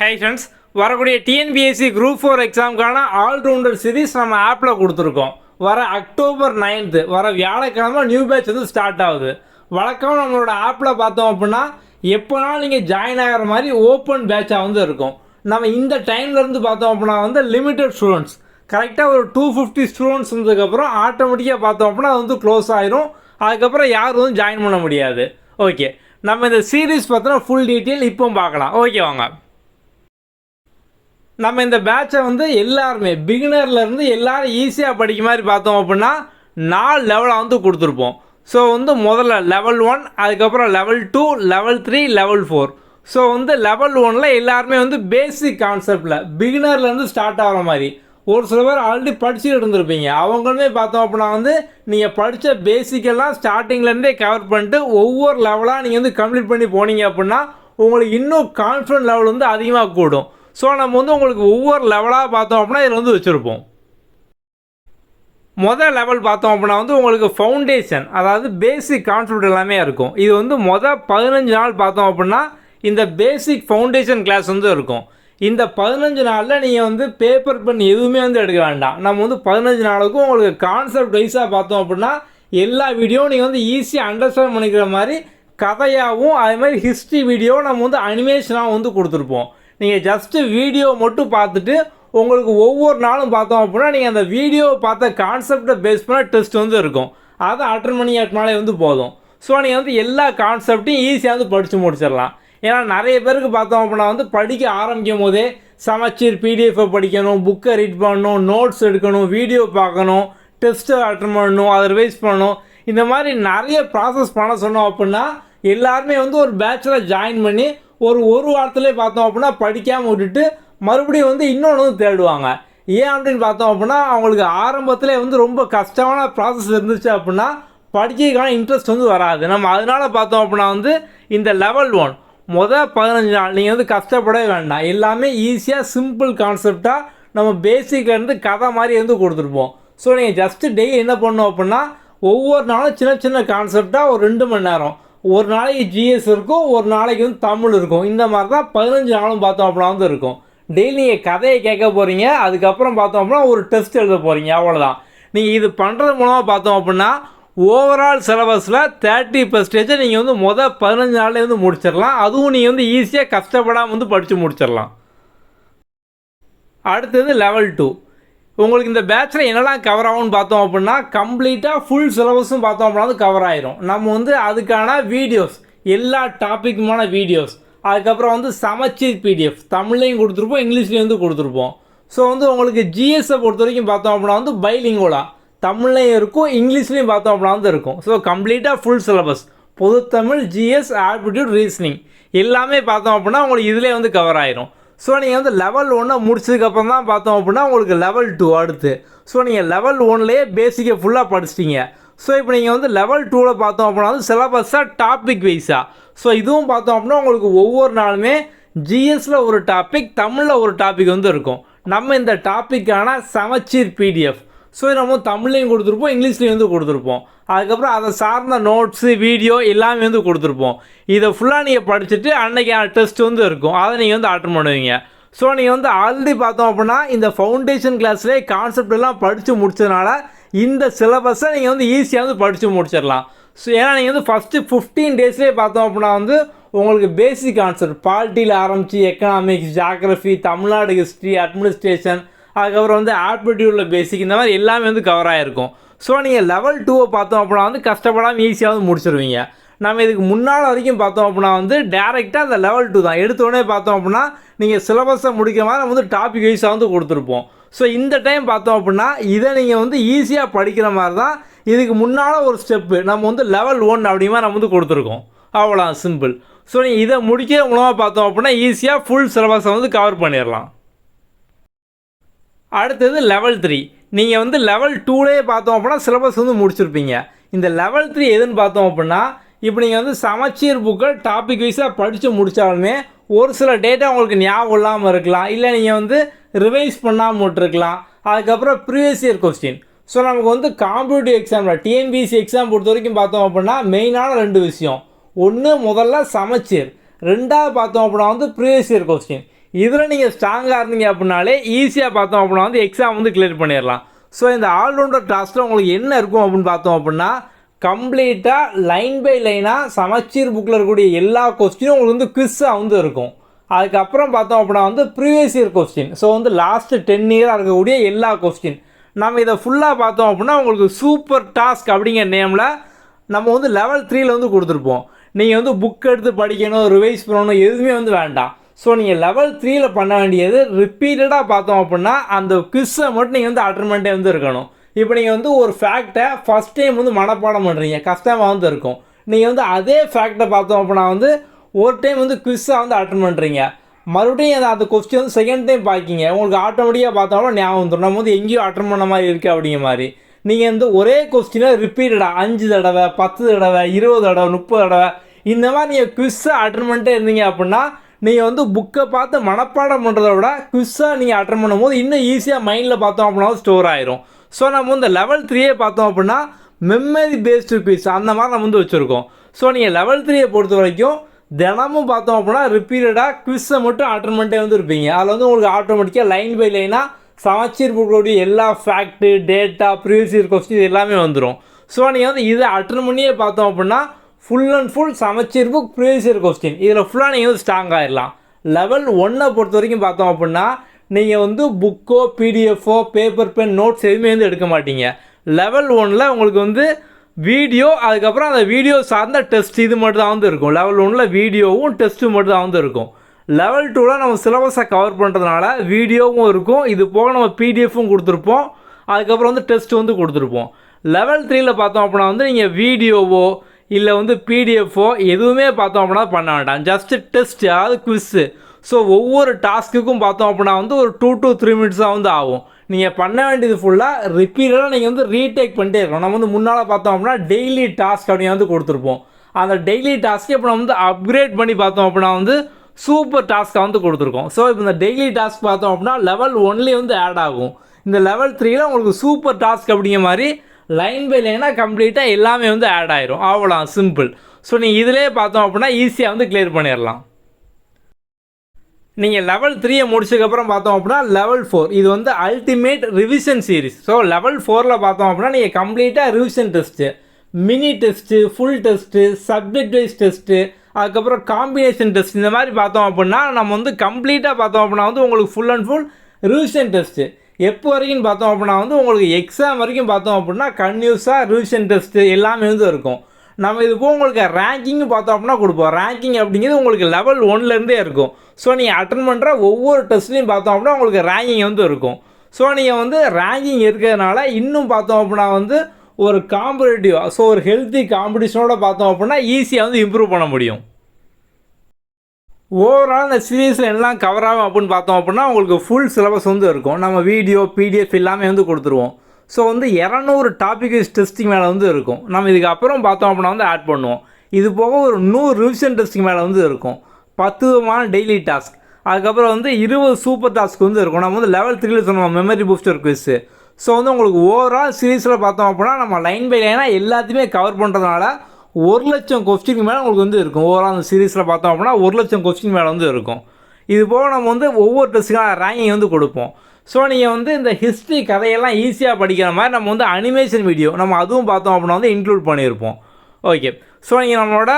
Hi friends, வரக்கூடிய TNPSC group 4 எக்ஸாமுக்கான allrounder series நம்ம ஆப்பில் கொடுத்துருக்கோம். வர அக்டோபர் 9 வர வியாழக்கிழமை நியூ பேட்ச் வந்து ஸ்டார்ட் ஆகுது. வழக்கம் நம்மளோட ஆப்பில் பார்த்தோம் அப்படின்னா எப்போனாலும் நீங்கள் ஜாயின் ஆகிற மாதிரி ஓப்பன் பேட்சாக வந்து இருக்கும். நம்ம இந்த டைம்லேருந்து பார்த்தோம் அப்படின்னா வந்து லிமிட்டட் ஸ்டூடெண்ட்ஸ் கரெக்டாக ஒரு 250 ஸ்டூடெண்ட்ஸ் வந்ததுக்கப்புறம் ஆட்டோமேட்டிக்காக பார்த்தோம் அப்படின்னா அது வந்து க்ளோஸ் ஆயிரும். அதுக்கப்புறம் யாரும் வந்து ஜாயின் பண்ண முடியாது. ஓகே, நம்ம இந்த சீரீஸ் பார்த்தோன்னா ஃபுல் டீட்டெயில் இப்போ பார்க்கலாம். ஓகே வாங்க. நம்ம இந்த பேட்சை வந்து எல்லாருமே பிகினர்லேருந்து எல்லோரும் ஈஸியாக படிக்க மாதிரி பார்த்தோம் அப்படின்னா 4 லெவலாக வந்து கொடுத்துருப்போம். ஸோ வந்து முதல்ல லெவல் 1, அதுக்கப்புறம் லெவல் 2, லெவல் 3, லெவல் 4. ஸோ வந்து லெவல் 1ல் எல்லாருமே வந்து பேசிக் கான்செப்டில் பிகினர்லேருந்து ஸ்டார்ட் ஆகிற மாதிரி. ஒரு சில பேர் ஆல்ரெடி படிச்சுட்டு இருந்திருப்பீங்க. அவங்களுமே பார்த்தோம் அப்படின்னா வந்து நீங்கள் படித்த பேசிக்கெல்லாம் ஸ்டார்டிங்லேருந்தே கவர் பண்ணிட்டு ஒவ்வொரு லெவலாக நீங்கள் வந்து கம்ப்ளீட் பண்ணி போனீங்க அப்படின்னா உங்களுக்கு இன்னும் கான்ஃபிடன்ட் லெவல் வந்து அதிகமாக கூடும். ஸோ நம்ம வந்து உங்களுக்கு ஒவ்வொரு லெவலாக பார்த்தோம் அப்படின்னா இதில் வந்து வச்சுருப்போம். மொதல் லெவல் பார்த்தோம் அப்படின்னா வந்து உங்களுக்கு ஃபவுண்டேஷன், அதாவது பேசிக் கான்செப்ட் எல்லாமே இருக்கும். இது வந்து 15 நாள் பார்த்தோம் அப்படின்னா இந்த பேசிக் ஃபவுண்டேஷன் கிளாஸ் வந்து இருக்கும். இந்த 15 நாளில் நீங்கள் வந்து பேப்பர் பென் எதுவுமே வந்து எடுக்க வேண்டாம். நம்ம வந்து 15 நாளுக்கும் உங்களுக்கு கான்செப்ட் வைஸாக பார்த்தோம் அப்படின்னா எல்லா வீடியோவும் நீங்கள் வந்து ஈஸியாக அண்டர்ஸ்டாண்ட் பண்ணிக்கிற மாதிரி கதையாகவும் அதே மாதிரி ஹிஸ்ட்ரி வீடியோ நம்ம வந்து அனிமேஷனாகவும் வந்து கொடுத்துருப்போம். நீங்கள் ஜஸ்ட்டு வீடியோ மட்டும் பார்த்துட்டு உங்களுக்கு ஒவ்வொரு நாளும் பார்த்தோம் அப்படின்னா நீங்கள் அந்த வீடியோவை பார்த்த கான்செப்டை பேஸ் பண்ண டெஸ்ட் வந்து இருக்கும். அதை அட்டன் பண்ணி அட்னாலே வந்து போதும். ஸோ நீங்கள் வந்து எல்லா கான்செப்டையும் ஈஸியாக வந்து படித்து முடிச்சிடலாம். ஏன்னா நிறைய பேருக்கு பார்த்தோம் அப்படின்னா வந்து படிக்க ஆரம்பிக்கும் போதே சமச்சீர் பிடிஎஃப்பை படிக்கணும், புக்கை ரீட் பண்ணணும், நோட்ஸ் எடுக்கணும், வீடியோ பார்க்கணும், டெஸ்ட்டை அட்டன் பண்ணணும், அதை ரிவைஸ் பண்ணணும், இந்த மாதிரி நிறைய ப்ராசஸ் பண்ண சொன்னோம் அப்படின்னா எல்லாருமே வந்து ஒரு பேட்சில் ஜாயின் பண்ணி ஒரு வாரத்துலேயே பார்த்தோம் அப்படின்னா படிக்காமல் விட்டுட்டு மறுபடியும் வந்து இன்னொன்று வந்து தேடுவாங்க. ஏன் அப்படின்னு பார்த்தோம் அப்படின்னா அவங்களுக்கு ஆரம்பத்திலே வந்து ரொம்ப கஷ்டமான ப்ராசஸ் இருந்துச்சு அப்படின்னா படிக்கிறதுக்கான இன்ட்ரெஸ்ட் வந்து வராது. நம்ம அதனால் பார்த்தோம் அப்படின்னா வந்து இந்த லெவல் 1 15 நாள் நீங்கள் வந்து கஷ்டப்படவே வேண்டாம். எல்லாமே ஈஸியாக சிம்பிள் கான்செப்டாக நம்ம பேசிக்லேருந்து கதை மாதிரி வந்து கொடுத்துருப்போம். ஸோ நீங்கள் ஜஸ்ட்டு டெய்லி என்ன பண்ணணும் அப்படின்னா ஒவ்வொரு நாளும் சின்ன சின்ன கான்செப்டாக ஒரு 2 மணி நேரம், ஒரு நாளைக்கு ஜிஎஸ் இருக்கும், ஒரு நாளைக்கு வந்து தமிழ் இருக்கும். இந்த மாதிரி தான் 15 நாளும் பார்த்தோம் அப்படின்னா வந்து இருக்கும். டெய்லி நீங்கள் கதையை கேட்க போகிறீங்க, அதுக்கப்புறம் பார்த்தோம் அப்படின்னா ஒரு டெஸ்ட் எழுத போகிறீங்க, அவ்வளோதான். நீங்கள் இது பண்ணுறது மூலமாக பார்த்தோம் அப்படின்னா ஓவரால் சிலபஸில் 30% நீங்கள் வந்து 15 நாள்லேயே வந்து முடிச்சிடலாம். அதுவும் நீங்கள் வந்து ஈஸியாக கஷ்டப்படாமல் வந்து படித்து முடிச்சிடலாம். அடுத்தது லெவல் 2. உங்களுக்கு இந்த பேட்சில் என்னெல்லாம் கவர் ஆகும்னு பார்த்தோம் அப்படின்னா கம்ப்ளீட்டாக ஃபுல் சிலபஸும் பார்த்தோம் அப்படின்னா வந்து கவர் ஆயிரும். நம்ம வந்து அதுக்கான வீடியோஸ், எல்லா டாப்பிக்குமான வீடியோஸ், அதுக்கப்புறம் வந்து சமச்சீர் பிடிஎஃப் தமிழ்லையும் கொடுத்துருப்போம், இங்கிலீஷ்லேயும் வந்து கொடுத்துருப்போம். ஸோ வந்து உங்களுக்கு ஜிஎஸ்ஸை பொறுத்த வரைக்கும் பார்த்தோம் அப்படின்னா வந்து பைலிங்கோலா தமிழ்லையும் இருக்கும், இங்கிலீஷ்லேயும் பார்த்தோம் அப்படின்னா வந்து இருக்கும். ஸோ கம்ப்ளீட்டாக ஃபுல் சிலபஸ் பொது தமிழ், ஜிஎஸ், ஆப்டிடியூட், ரீசனிங் எல்லாமே பார்த்தோம் அப்படின்னா உங்களுக்கு இதிலே வந்து கவர் ஆயிரும். ஸோ நீங்கள் வந்து லெவல் 1 முடிச்சதுக்கப்புறம் தான் பார்த்தோம் அப்படின்னா உங்களுக்கு லெவல் 2 அடுத்து. ஸோ நீங்கள் லெவல் 1லேயே பேசிக்கை ஃபுல்லாக படிச்சிட்டிங்க. ஸோ இப்போ நீங்கள் வந்து லெவல் 2ல் பார்த்தோம் அப்படின்னா வந்து சிலபஸாக டாபிக் வைஸாக. ஸோ இதுவும் பார்த்தோம் அப்படின்னா உங்களுக்கு ஒவ்வொரு நாளுமே ஜிஎஸில் ஒரு டாபிக், தமிழில் ஒரு டாபிக் வந்து இருக்கும். நம்ம இந்த டாப்பிக்கான சமச்சீர் பிடிஎஃப், ஸோ நம்ம தமிழ்லையும் கொடுத்துருப்போம், இங்கிலீஷ்லேயும் வந்து கொடுத்துருப்போம். அதுக்கப்புறம் அதை சார்ந்த நோட்ஸு, வீடியோ எல்லாமே வந்து கொடுத்துருப்போம். இதை ஃபுல்லாக நீங்கள் படிச்சுட்டு அன்றைக்கான டெஸ்ட் வந்து இருக்கும், அதை நீங்கள் வந்து அட்டெண்ட் பண்ணுவீங்க. ஸோ நீங்கள் வந்து ஆல்ரெடி பார்த்தோம் அப்படின்னா இந்த ஃபவுண்டேஷன் கிளாஸ்லேயே கான்செப்ட் எல்லாம் படித்து முடிச்சதுனால இந்த சிலபஸை நீங்கள் வந்து ஈஸியாக வந்து படித்து முடிச்சிடலாம். ஸோ ஏன்னா நீங்கள் வந்து ஃபஸ்ட்டு 15 டேஸ்லேயே பார்த்தோம் அப்படின்னா வந்து உங்களுக்கு பேசிக் கான்செப்ட் பாலிட்டியில் ஆரம்பித்து economics, geography, Tamil Nadu history, administration, அதுக்கப்புறம் வந்து ஆப்டிடியூடில் பேசிக், இந்த மாதிரி எல்லாமே வந்து கவர் ஆகிருக்கும். ஸோ நீங்கள் லெவல் 2 பார்த்தோம் அப்படின்னா வந்து கஷ்டப்படாமல் ஈஸியாக வந்து முடிச்சிருவீங்க. நம்ம இதுக்கு முன்னால் வரைக்கும் பார்த்தோம் அப்படின்னா வந்து டேரெக்டாக அந்த லெவல் 2 தான் எடுத்தோடனே பார்த்தோம் அப்படின்னா நீங்கள் சிலபஸை முடிக்கிற மாதிரி நம்ம வந்து டாபிக் வைஸாக வந்து கொடுத்துருப்போம். ஸோ இந்த டைம் பார்த்தோம் அப்படின்னா இதை நீங்கள் வந்து ஈஸியாக படிக்கிற மாதிரி தான் இதுக்கு முன்னால் ஒரு ஸ்டெப்பு நம்ம வந்து லெவல் 1 அப்படிமா நம்ம வந்து கொடுத்துருக்கோம். அவ்வளோ சிம்பிள். ஸோ நீங்கள் இதை முடிக்கிற மூலமாக பார்த்தோம் அப்படின்னா ஈஸியாக ஃபுல் சிலபஸை வந்து கவர் பண்ணிடலாம். அடுத்தது லெவல் 3. நீங்கள் வந்து லெவல் 2லேயே பார்த்தோம் அப்படின்னா சிலபஸ் வந்து முடிச்சிருப்பீங்க. இந்த லெவல் 3 எதுன்னு பார்த்தோம் அப்படின்னா இப்போ நீங்கள் வந்து சமச்சீர் புக்கை டாபிக் வைஸாக படித்து முடித்தாலுமே ஒரு சில டேட்டா உங்களுக்கு ஞாபகம் இல்லாமல் இருக்கலாம், இல்லை நீங்கள் வந்து ரிவைஸ் பண்ணாமல் விட்டுருக்கலாம். அதுக்கப்புறம் ப்ரீவியஸ் இயர் கொஸ்டின். ஸோ நமக்கு வந்து காம்படிட்டிவ் எக்ஸாமில் டிஎன்பிஎஸ்சி எக்ஸாம் பொறுத்த வரைக்கும் பார்த்தோம் அப்படின்னா மெயினான 2 விஷயம். ஒன்று முதல்ல சமச்சீர், ரெண்டாவது பார்த்தோம் அப்படின்னா வந்து ப்ரீவியஸ் இயர் கொஸ்டின். இதில் நீங்கள் ஸ்ட்ராங்காக இருந்தீங்க அப்படின்னாலே ஈஸியாக பார்த்தோம் அப்படின்னா வந்து எக்ஸாம் வந்து கிளியர் பண்ணிடலாம். ஸோ இந்த ஆல்ரவுண்டர் டாஸ்கில் உங்களுக்கு என்ன இருக்கும் அப்படின்னு பார்த்தோம் அப்படின்னா, கம்ப்ளீட்டாக லைன் பை லைனாக சமச்சீர் புக்கில் இருக்கக்கூடிய எல்லா கொஸ்டினும் உங்களுக்கு வந்து குவிஸாக வந்து இருக்கும். அதுக்கப்புறம் பார்த்தோம் அப்படின்னா வந்து ப்ரீவியஸ் இயர் கொஸ்டின், ஸோ வந்து லாஸ்ட்டு 10 இயராக இருக்கக்கூடிய எல்லா கொஸ்டின் நம்ம இதை ஃபுல்லாக பார்த்தோம் அப்படின்னா உங்களுக்கு சூப்பர் டாஸ்க் அப்படிங்கிற நேமில் நம்ம வந்து லெவல் 3ல் வந்து கொடுத்துருப்போம். நீங்கள் வந்து புக் எடுத்து படிக்கணும், ரிவைஸ் பண்ணணும், எதுவுமே வந்து வேண்டாம். ஸோ நீங்கள் லெவல் 3ல் பண்ண வேண்டியது ரிப்பீட்டடாக பார்த்தோம் அப்படின்னா அந்த குவிஸை மட்டும் நீங்கள் வந்து அட்டெண்ட் பண்ணிட்டே வந்து இருக்கணும். இப்போ நீங்கள் வந்து ஒரு ஃபேக்டை ஃபஸ்ட் டைம் வந்து மனப்பாடம் பண்ணுறீங்க, கஷ்டமாக வந்து இருக்கும். நீங்கள் வந்து அதே ஃபேக்டை பார்த்தோம் அப்படின்னா வந்து ஒரு டைம் வந்து குவிஸாக வந்து அட்டெண்ட் பண்ணுறீங்க, மறுபடியும் அந்த கொஸ்டின் வந்து செகண்ட் டைம் பார்க்கிங்க, உங்களுக்கு ஆட்டோமேட்டிக்காக பார்த்தோம்னா ஞாபகம் வந்துடும் நம்ம வந்து எங்கேயும் அட்டெண்ட் பண்ண மாதிரி இருக்குது அப்படிங்கிற மாதிரி. நீங்கள் வந்து ஒரே கொஸ்டினை ரிப்பீட்டடாக 5 தடவை 10 தடவை 20 தடவை 30 தடவை இந்த மாதிரி நீங்கள் குவிஸாக அட்டெண்ட் பண்ணிட்டே இருந்தீங்க அப்படின்னா நீங்கள் வந்து புக்கை பார்த்து மனப்பாடம் பண்ணுறத விட குவிஸாக நீங்கள் அட்டெண்ட் பண்ணும்போது இன்னும் ஈஸியாக மைண்டில் பார்த்தோம் அப்படின்னா ஸ்டோர் ஆயிரும். ஸோ நம்ம வந்து லெவல் 3 பார்த்தோம் அப்படின்னா மெமரி பேஸ்டு குவிஸ் அந்த மாதிரி நம்ம வந்து வச்சுருக்கோம். ஸோ நீங்கள் லெவல் 3 பொறுத்த வரைக்கும் தினமும் பார்த்தோம் அப்படின்னா ரிப்பீட்டடாக குவிஸை மட்டும் அட்டெண்ட் பண்ணிட்டே வந்து இருப்பீங்க. அதில் வந்து உங்களுக்கு ஆட்டோமேட்டிக்காக லைன் பை லைனாக சமச்சீர் புக்கோடைய எல்லா fact, data, previous year question எல்லாமே வந்துடும். ஸோ நீங்கள் வந்து இதை அட்டெண்ட் பண்ணியே பார்த்தோம் அப்படின்னா ஃபுல் அண்ட் ஃபுல் சமச்சீர் புக் ப்ரீவியஸ் இயர் கொஸ்டின் இதில் ஃபுல்லாக நீங்கள் வந்து ஸ்ட்ராங் ஆகிடலாம். லெவல் 1 பொறுத்த வரைக்கும் பார்த்தோம் அப்படின்னா நீங்கள் வந்து புக்கோ பிடிஎஃபோ பேப்பர் பென் நோட்ஸ் எதுவுமே வந்து எடுக்க மாட்டீங்க. லெவல் 1ல் உங்களுக்கு வந்து வீடியோ, அதுக்கப்புறம் அந்த வீடியோ சார்ந்த டெஸ்ட் இது மட்டும் தான் வந்து இருக்கும். லெவல் 1ல் வீடியோவும் டெஸ்ட்டும் மட்டும் தான் வந்து இருக்கும். லெவல் 2ல் நம்ம சிலபஸை கவர் பண்ணுறதுனால வீடியோவும் இருக்கும், இது போக நம்ம பிடிஎஃப்பும் கொடுத்துருப்போம், அதுக்கப்புறம் வந்து டெஸ்ட் வந்து கொடுத்துருப்போம். லெவல் 3ல் பார்த்தோம் அப்படின்னா வந்து நீங்கள் வீடியோவோ இல்லை வந்து பிடிஎஃபோ எதுவுமே பார்த்தோம் அப்படின்னா பண்ண வேண்டாம், ஜஸ்ட்டு டெஸ்ட், அதாவது குவிஸ்ஸு. ஸோ ஒவ்வொரு டாஸ்க்குக்கும் பார்த்தோம் அப்படின்னா வந்து ஒரு 2 to 3 மினிட்ஸாக வந்து ஆகும். நீங்கள் பண்ண வேண்டியது ஃபுல்லாக ரிப்பீட்டடாக நீங்கள் வந்து ரீடேக் பண்ணிட்டே இருக்கணும். நம்ம வந்து முன்னால் பார்த்தோம் அப்படின்னா டெய்லி டாஸ்க் அப்படின்னு வந்து கொடுத்துருப்போம். அந்த டெய்லி டாஸ்க்கே இப்போ நம்ம வந்து அப்கிரேட் பண்ணி பார்த்தோம் அப்படின்னா வந்து சூப்பர் டாஸ்க்காக வந்து கொடுத்துருக்கோம். ஸோ இப்போ இந்த டெய்லி டாஸ்க் பார்த்தோம் அப்படின்னா லெவல் 1லேயே வந்து ஆட் ஆகும். இந்த லெவல் 3ல் உங்களுக்கு சூப்பர் டாஸ்க் அப்படிங்கிற மாதிரி லைன் பை லைனாக கம்ப்ளீட்டாக எல்லாமே வந்து ஆட் ஆயிரும். அவ்வளோ சிம்பிள். ஸோ நீங்கள் இதிலே பார்த்தோம் அப்படின்னா ஈஸியாக வந்து கிளியர் பண்ணிடலாம். நீங்கள் லெவல் 3 முடிச்சதுக்கப்புறம் பார்த்தோம் அப்படின்னா லெவல் 4 இது வந்து ultimate revision series. So level 4ல் பார்த்தோம் அப்படின்னா நீங்கள் கம்ப்ளீட்டாக revision test, mini test, full test, subject wise test, அதுக்கப்புறம் காம்பினேஷன் டெஸ்ட் இந்த மாதிரி பார்த்தோம் அப்படின்னா நம்ம வந்து கம்ப்ளீட்டாக பார்த்தோம் அப்படின்னா வந்து உங்களுக்கு full and full revision test எப்போ வரைக்கும் பார்த்தோம் அப்படின்னா வந்து உங்களுக்கு எக்ஸாம் வரைக்கும் பார்த்தோம் அப்படின்னா கன்யூஸாக ரிவிஷன் டெஸ்ட்டு எல்லாமே வந்து இருக்கும். நம்ம இது போக உங்களுக்கு ரேங்கிங்கு பார்த்தோம் அப்படின்னா கொடுப்போம். ரேங்கிங் அப்படிங்கிறது உங்களுக்கு லெவல் 1லேருந்தே இருக்கும். ஸோ நீங்கள் அட்டன் பண்ணுற ஒவ்வொரு டெஸ்ட்லையும் பார்த்தோம் அப்படின்னா உங்களுக்கு ரேங்கிங் வந்து இருக்கும். ஸோ நீங்கள் வந்து ரேங்கிங் இருக்கிறதுனால இன்னும் பார்த்தோம் அப்படின்னா வந்து ஒரு காம்படிட்டிவாக, ஸோ ஒரு ஹெல்த்தி காம்படிஷனோட பார்த்தோம் அப்படின்னா ஈஸியாக வந்து இம்ப்ரூவ் பண்ண முடியும். ஓவரால் இந்த சீரீஸில் எல்லாம் கவர் ஆகும் அப்படின்னு பார்த்தோம் அப்படின்னா உங்களுக்கு ஃபுல் சிலபஸ் வந்து இருக்கும். நம்ம வீடியோ பிடிஎஃப் எல்லாமே வந்து கொடுத்துருவோம். ஸோ வந்து 200 டாபிக் வைஸ் டெஸ்டிங் மேலே வந்து இருக்கும். நம்ம இதுக்கு அப்புறம் பார்த்தோம் அப்படின்னா வந்து ஆட் பண்ணுவோம். இது போக ஒரு 100 ரிவிஷன் டெஸ்டிங் மேலே வந்து இருக்கும், 10 விதமான டெய்லி டாஸ்க், அதுக்கப்புறம் வந்து 20 சூப்பர் டாஸ்க் வந்து இருக்கும். நம்ம வந்து லெவல் 3ல் சொன்னோம் மெமரி பூஸ்டர் குவிஸு. ஸோ வந்து உங்களுக்கு ஓவரால் சீரீஸில் பார்த்தோம் அப்படின்னா நம்ம லைன் பை லைனாக எல்லாத்தையுமே கவர் பண்ணுறதுனால 1,00,000 கொஸ்டினுக்கு மேலே உங்களுக்கு வந்து இருக்கும். ஓவரால் அந்த சீரீஸில் பார்த்தோம் அப்படின்னா 1,00,000 கொஸ்டின் மேலே வந்து இருக்கும். இது போக நம்ம வந்து ஒவ்வொரு டெஸ்ட்டுக்கான ரேங்கிங் வந்து கொடுப்போம். ஸோ நீங்கள் வந்து இந்த ஹிஸ்ட்ரி கதையெல்லாம் ஈஸியாக படிக்கிற மாதிரி நம்ம வந்து அனிமேஷன் வீடியோ நம்ம அதுவும் பார்த்தோம் அப்படின்னா வந்து இன்க்ளூட் பண்ணியிருப்போம். ஓகே, ஸோ நீங்கள் நம்மளோட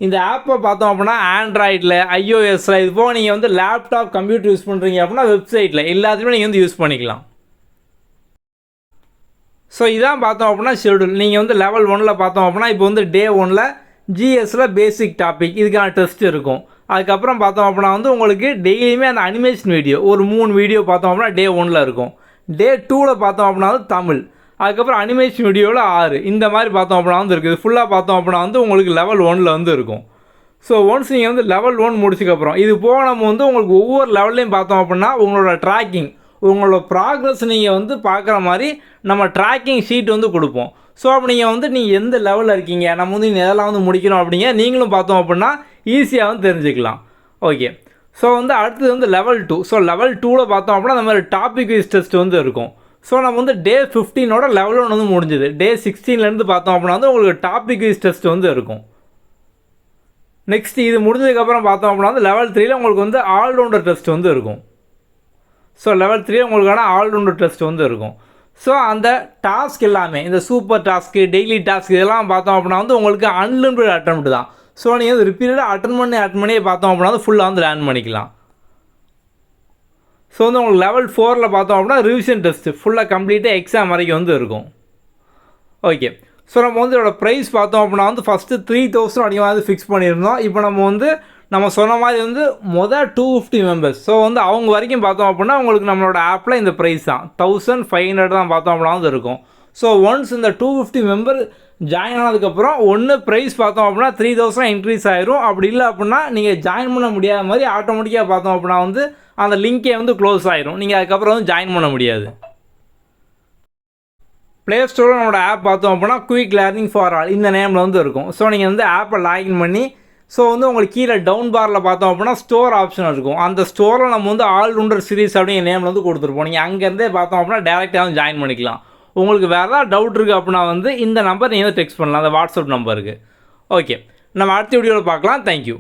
இந்த ஆப்பை பார்த்தோம் அப்படின்னா ஆண்ட்ராய்டில், ஐஓஎஸில், இது போக நீங்கள் வந்து லேப்டாப் கம்ப்யூட்டர் யூஸ் பண்ணுறீங்க அப்படின்னா வெப்சைட்டில் எல்லாத்துலேயுமே நீங்கள் வந்து யூஸ் பண்ணிக்கலாம். ஸோ இதான் பார்த்தோம் அப்படின்னா ஷெடியூல். நீங்கள் வந்து லெவல் 1ல் பார்த்தோம் அப்படின்னா இப்போ வந்து டே 1ல் ஜிஎஸில் பேசிக் டாபிக் இதுக்கான டெஸ்ட் இருக்கும். அதுக்கப்புறம் பார்த்தோம் அப்படின்னா வந்து உங்களுக்கு டெய்லியுமே அந்த அனிமேஷன் வீடியோ ஒரு 3 வீடியோ பார்த்தோம் அப்படின்னா டே 1ல் இருக்கும். டே 2ல் பார்த்தோம் அப்படின்னா வந்து தமிழ், அதுக்கப்புறம் அனிமேஷன் வீடியோவில் 6 இந்த மாதிரி பார்த்தோம் அப்படின்னா வந்து இருக்குது. ஃபுல்லாக பார்த்தோம் அப்படின்னா வந்து உங்களுக்கு லெவல் 1ல் வந்து இருக்கும். ஸோ ஒன்ஸ் நீங்கள் வந்து லெவல் 1 முடிச்சதுக்கப்புறம் இது போக நம்ம வந்து உங்களுக்கு ஒவ்வொரு லெவல்லையும் பார்த்தோம் அப்படின்னா உங்களோட ட்ராக்கிங், உங்களோட ப்ராக்ரஸ் நீங்கள் வந்து பார்க்குற மாதிரி நம்ம ட்ராக்கிங் ஷீட் வந்து கொடுப்போம். ஸோ அப்போ நீங்கள் வந்து நீங்கள் எந்த லெவலில் இருக்கீங்க, நம்ம வந்து எதெல்லாம் வந்து முடிக்கணும் அப்படிங்க நீங்களும் பார்த்தோம் அப்படின்னா ஈஸியாக வந்து தெரிஞ்சுக்கலாம். ஓகே, ஸோ வந்து அடுத்தது வந்து லெவல் 2. ஸோ லெவல் 2ல் பார்த்தோம் அப்படின்னா இந்த மாதிரி டாபிக் வைஸ் டெஸ்ட் வந்து இருக்கும். ஸோ நம்ம வந்து டே 15ஓட லெவல் 1 வந்து முடிஞ்சுது. டே 16லேருந்து பார்த்தோம் அப்படின்னா வந்து உங்களுக்கு டாபிக் வைஸ் டெஸ்ட் வந்து இருக்கும். நெக்ஸ்ட் இது முடிஞ்சதுக்கப்புறம் பார்த்தோம் அப்படின்னா வந்து லெவல் 3ல உங்களுக்கு வந்து ஆல்ரவுண்டர் டெஸ்ட் வந்து இருக்கும். ஸோ லெவல் 3 உங்களுக்கான ஆல்ரவுண்டர் டெஸ்ட் வந்து இருக்கும். ஸோ அந்த டாஸ்க் எல்லாமே இந்த சூப்பர் டாஸ்க்கு, டெய்லி டாஸ்க் இதெல்லாம் பார்த்தோம் அப்படின்னா வந்து உங்களுக்கு அன்லிமிட்டட் அட்டெம்ப்ட் தான். ஸோ நீங்கள் வந்து ரிப்பீட்டடாக அட்டன் பண்ணியே பார்த்தோம் அப்படின்னா வந்து ஃபுல்லாக வந்து லேர்ன் பண்ணிக்கலாம். ஸோ வந்து உங்களுக்கு லெவல் 4ல் பார்த்தோம் அப்படின்னா ரிவிஷன் டெஸ்ட்டு ஃபுல்லாக கம்ப்ளீட்டாக எக்ஸாம் வரைக்கும் வந்து இருக்கும். ஓகே. ஸோ நம்ம வந்து இதோட ப்ரைஸ் பார்த்தோம் அப்படின்னா வந்து ஃபஸ்ட்டு 3000 அதிகமாக வந்து ஃபிக்ஸ் பண்ணியிருந்தோம். இப்போ நம்ம சொன்ன மாதிரி வந்து 250 மெம்பர்ஸ். ஸோ வந்து அவங்க வரைக்கும் பார்த்தோம் அப்படின்னா உங்களுக்கு நம்மளோட ஆப்பில் இந்த ப்ரைஸ் தான் 1500 தான் பார்த்தோம் அப்படின்னா வந்து இருக்கும். ஸோ ஒன்ஸ் இந்த 250 மெம்பர் ஜாயின் ஆனதுக்கப்புறம் ப்ரைஸ் பார்த்தோம் அப்படின்னா 3000 இன்க்ரீஸ் ஆயிரும். அப்படி இல்லை அப்படின்னா நீங்கள் ஜாயின் பண்ண முடியாத மாதிரி ஆட்டோமேட்டிக்காக பார்த்தோம் அப்படின்னா வந்து அந்த லிங்கே வந்து க்ளோஸ் ஆயிரும். நீங்கள் அதுக்கப்புறம் வந்து ஜாயின் பண்ண முடியாது. ப்ளே ஸ்டோரில் நம்மளோட ஆப் பார்த்தோம் அப்படின்னா குயிக் லேர்னிங் ஃபார் ஆல் இந்த நேமில் வந்து இருக்கும். ஸோ நீங்கள் வந்து ஆப்பை லாகின் பண்ணி ஸோ வந்து உங்களுக்கு கீழே டவுன் பாரில் பார்த்தோம் அப்படின்னா ஸ்டோர் ஆப்ஷன் இருக்கும். அந்த ஸ்டோரில் நம்ம வந்து ஆல்ரவுண்டர் சீரிஸ் அப்படிங்கிற நேமில் வந்து கொடுத்துருப்போம். நீங்கள் அங்கேருந்தே பார்த்தோம் அப்படின்னா டேரெக்டாக வந்து ஜாயின் பண்ணிக்கலாம். உங்களுக்கு வேறு ஏதாவது டவுட் இருக்குது அப்படின்னா வந்து இந்த நம்பர் நீங்கள் டெக்ஸ்ட் பண்ணலாம், அந்த வாட்ஸ்அப் நம்பருக்கு. ஓகே, நம்ம அடுத்த வீடியோவில் பார்க்கலாம். தேங்க்யூ.